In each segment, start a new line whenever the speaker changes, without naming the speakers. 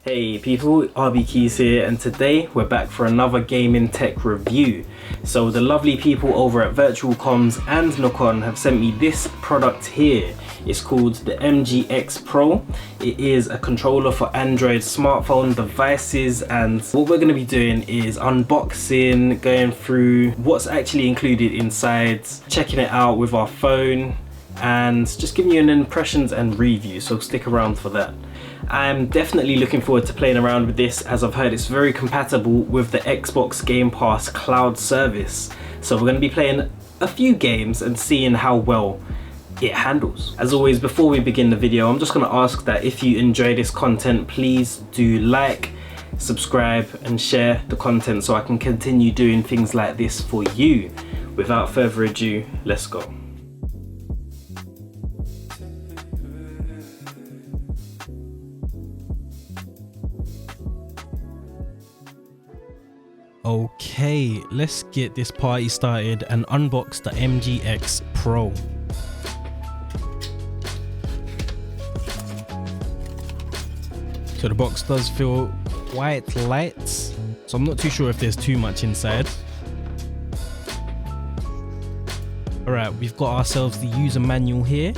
Hey people, RBKeyz here, and today we're back for another gaming tech review. So the lovely people over at Virtual Comms and Nacon have sent me this product here. It's called the MG-X Pro. It is a controller for Android smartphone devices, and what we're going to be doing is unboxing, going through what's actually included inside, checking it out with our phone, and just giving you an impressions and review, so stick around for that. I'm definitely looking forward to playing around with this, as I've heard it's very compatible with the Xbox GamePass cloud service. So we're going to be playing a few games and seeing how well it handles. As always, before we begin the video, I'm just going to ask that if you enjoy this content, please do like, subscribe and share the content so I can continue doing things like this for you. Without further ado, let's go. Okay, let's get this party started and unbox the MG-X Pro. So the box does feel quite light, so I'm not too sure if there's too much inside. Alright, we've got ourselves the user manual here.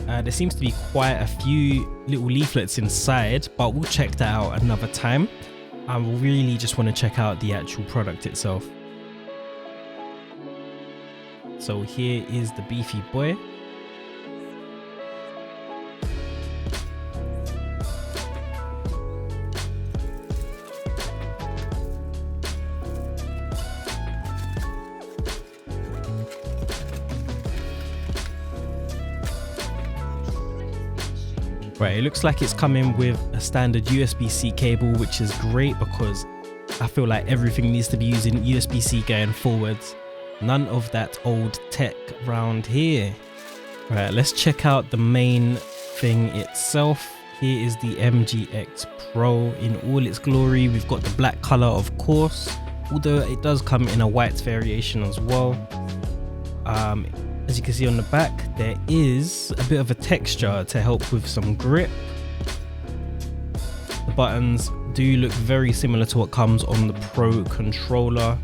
There seems to be quite a few little leaflets inside, but we'll check that out another time. I really just want to check out the actual product itself. So here is the beefy boy. Right, it looks like it's coming with a standard USB-C cable, which is great because I feel like everything needs to be using USB-C going forwards. None of that old tech around here. Right, let's check out the main thing itself. Here is the MG-X Pro in all its glory. We've got the black color, of course, although it does come in a white variation as well. As you can see on the back, there is a bit of a texture to help with some grip. The buttons do look very similar to what comes on the Pro controller.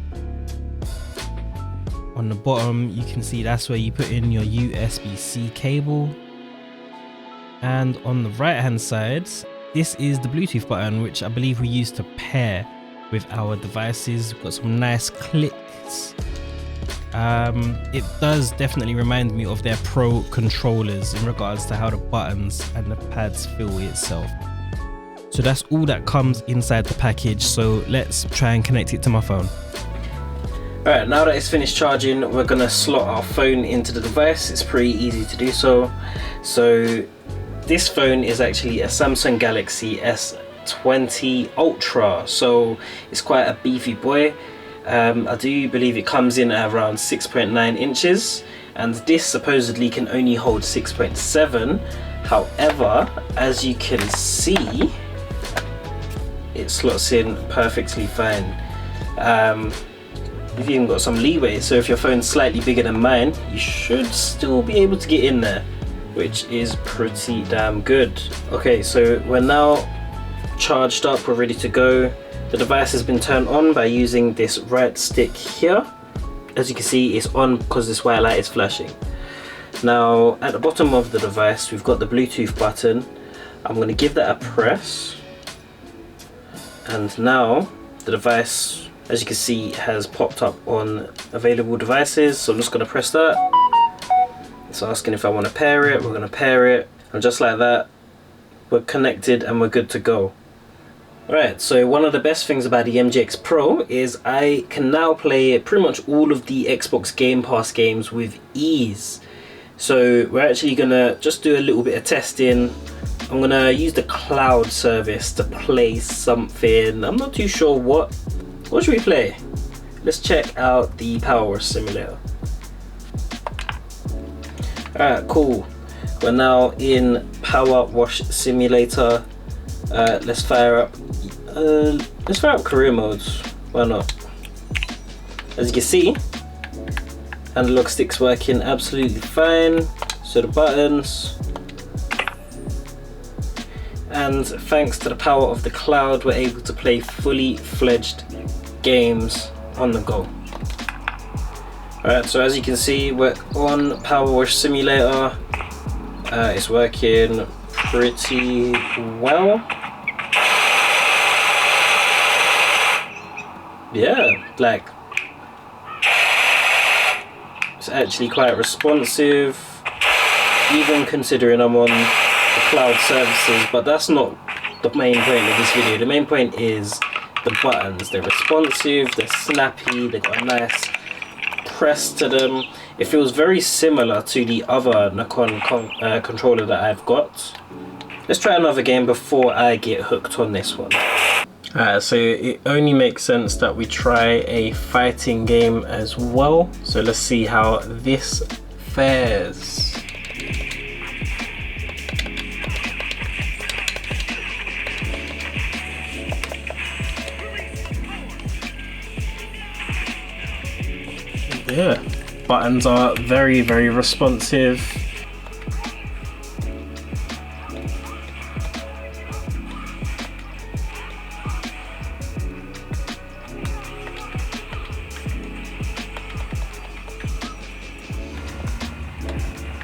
On the bottom, you can see that's where you put in your USB-C cable. And on the right hand side, this is the Bluetooth button, which I believe we use to pair with our devices. We've got some nice clicks. It does definitely remind me of their Pro controllers in regards to how the buttons and the pads feel itself. So that's all that comes inside the package, so let's try and connect it to my phone. Alright, now that it's finished charging, we're going to slot our phone into the device. It's pretty easy to do so. So this phone is actually a Samsung Galaxy S20 Ultra, so it's quite a beefy boy. I do believe it comes in at around 6.9 inches, and this supposedly can only hold 6.7. However, as you can see, it slots in perfectly fine. You've even got some leeway, so if your phone's slightly bigger than mine, you should still be able to get in there, which is pretty damn good. Okay, so we're now charged up, we're ready to go. The device has been turned on by using this right stick here. As you can see, it's on because this white light is flashing. Now at the bottom of the device, we've got the Bluetooth button. I'm going to give that a press, and now the device, as you can see, has popped up on available devices. So I'm just going to press that. It's asking if I want to pair it. We're going to pair it, and just like that, we're connected and we're good to go. Alright, so one of the best things about the MG-X Pro is I can now play pretty much all of the Xbox GamePass games with ease. So we're actually going to just do a little bit of testing. I'm going to use the cloud service to play something. I'm not too sure what. What should we play? Let's check out the Power Wash Simulator. Alright, cool. We're now in Power Wash Simulator. Let's fire up career modes. Why not? As you can see, analog stick's working absolutely fine. So the buttons, and thanks to the power of the cloud, we're able to play fully fledged games on the go. Alright, so as you can see, we're on Power Wash Simulator. It's working pretty well. Yeah, like, it's actually quite responsive, even considering I'm on the cloud services, but that's not the main point of this video. The main point is the buttons. They're responsive, they're snappy, they've got a nice press to them. It feels very similar to the other Nacon controller that I've got. Let's try another game before I get hooked on this one. So it only makes sense that we try a fighting game as well. So let's see how this fares. Yeah, buttons are very, very responsive.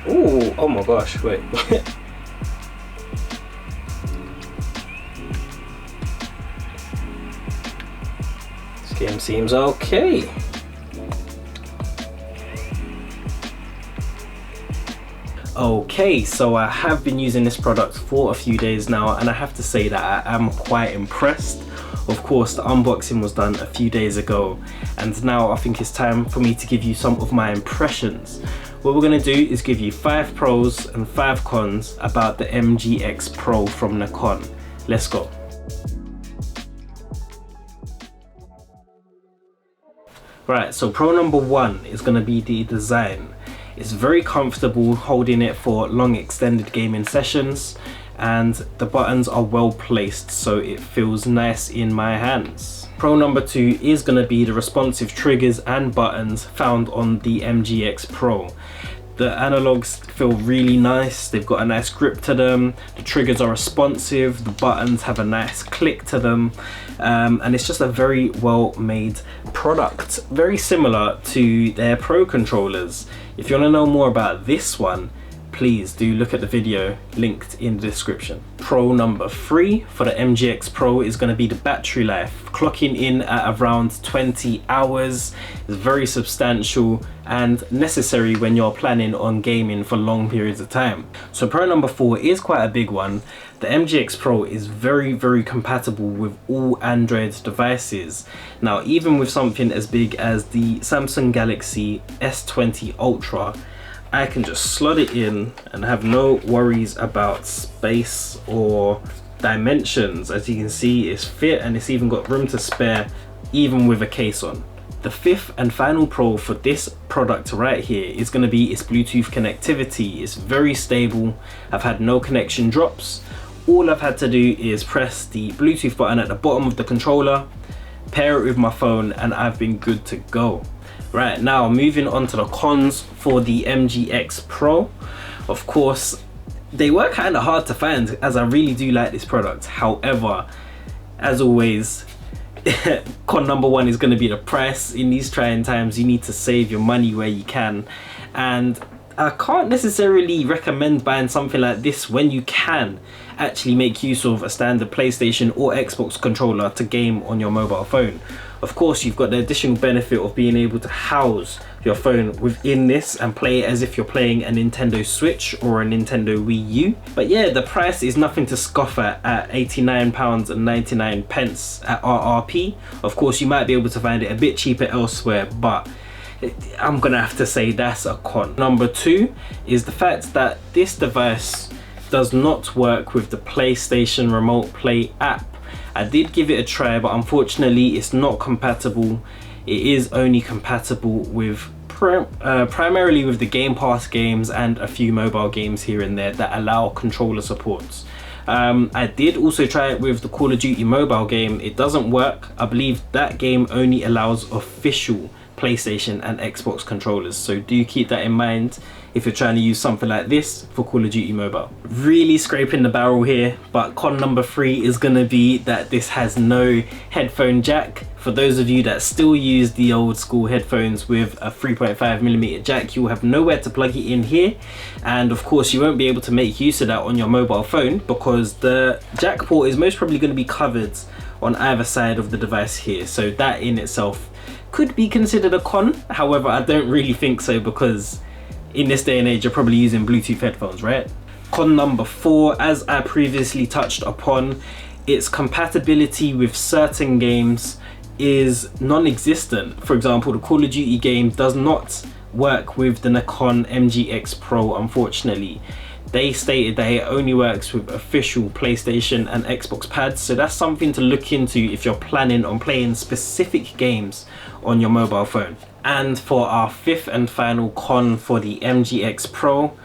Ooh, oh my gosh, wait. This game seems okay. Okay, so I have been using this product for a few days now, and I have to say that I am quite impressed. Of course, the unboxing was done a few days ago, and now I think it's time for me to give you some of my impressions. What we're going to do is give you 5 pros and 5 cons about the MG-X Pro from Nacon. Let's go. Right, so pro number 1 is going to be the design. It's very comfortable holding it for long extended gaming sessions, and the buttons are well placed, so it feels nice in my hands. Pro number 2 is going to be the responsive triggers and buttons found on the MG-X Pro. The analogs feel really nice, they've got a nice grip to them, the triggers are responsive, the buttons have a nice click to them, and it's just a very well made product, very similar to their Pro controllers. If you want to know more about this one, please do look at the video linked in the description. Pro number 3 for the MG-X Pro is going to be the battery life, clocking in at around 20 hours. It's very substantial and necessary when you're planning on gaming for long periods of time. So pro number 4 is quite a big one. The MG-X Pro is very, very compatible with all Android devices. Now, even with something as big as the Samsung Galaxy S20 Ultra, I can just slot it in and have no worries about space or dimensions. As you can see, it's fit and it's even got room to spare, even with a case on. The 5th and final pro for this product right here is going to be its Bluetooth connectivity. It's very stable. I've had no connection drops. All I've had to do is press the Bluetooth button at the bottom of the controller, pair it with my phone, and I've been good to go. Right, now moving on to the cons for the MG-X Pro. Of course, they were kind of hard to find, as I really do like this product. However, as always, con number 1 is going to be the price. In these trying times, you need to save your money where you can, and I can't necessarily recommend buying something like this when you can actually make use of a standard PlayStation or Xbox controller to game on your mobile phone. Of course, you've got the additional benefit of being able to house your phone within this and play it as if you're playing a Nintendo Switch or a Nintendo Wii U. But yeah, the price is nothing to scoff at £89.99 at RRP. Of course, you might be able to find it a bit cheaper elsewhere, but I'm gonna have to say that's a con. Number 2 is the fact that this device does not work with the PlayStation Remote Play app. I did give it a try, but unfortunately it's not compatible. It is only compatible with primarily with the GamePass games and a few mobile games here and there that allow controller supports. I did also try it with the Call of Duty mobile game. It doesn't work. I believe that game only allows official PlayStation and Xbox controllers. So do keep that in mind if you're trying to use something like this for Call of Duty Mobile. Really scraping the barrel here, but con number 3 is gonna be that this has no headphone jack. For those of you that still use the old school headphones with a 3.5mm jack, you'll have nowhere to plug it in here, and of course you won't be able to make use of that on your mobile phone because the jack port is most probably going to be covered on either side of the device here. So that in itself could be considered a con. However, I don't really think so, because in this day and age you're probably using Bluetooth headphones, right? Con number 4, as I previously touched upon, its compatibility with certain games is non-existent. For example, the Call of Duty game does not work with the Nacon MG-X Pro, unfortunately. They stated that it only works with official PlayStation and Xbox pads, so that's something to look into if you're planning on playing specific games on your mobile phone. And for our 5th and final con for the MG-X Pro,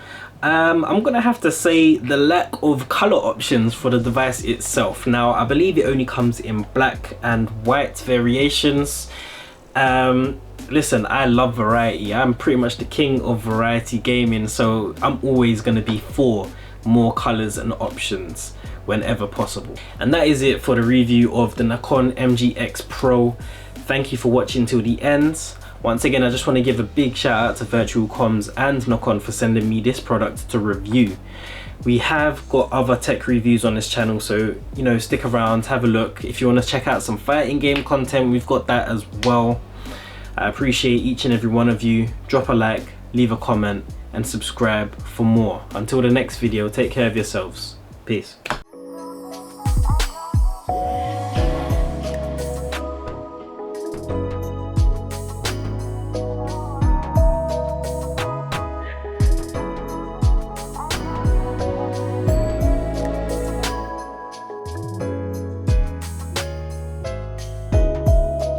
I'm gonna have to say the lack of color options for the device itself. Now, I believe it only comes in black and white variations. Listen, I love variety. I'm pretty much the king of variety gaming, so I'm always gonna be for more colors and options whenever possible. And that is it for the review of the Nacon MG-X Pro. Thank you for watching till the end. Once again, I just want to give a big shout out to Virtual Comms and Nacon for sending me this product to review. We have got other tech reviews on this channel, so you know, stick around, have a look. If you want to check out some fighting game content, we've got that as well. I appreciate each and every one of you. Drop a like, leave a comment, and subscribe for more. Until the next video, take care of yourselves. Peace.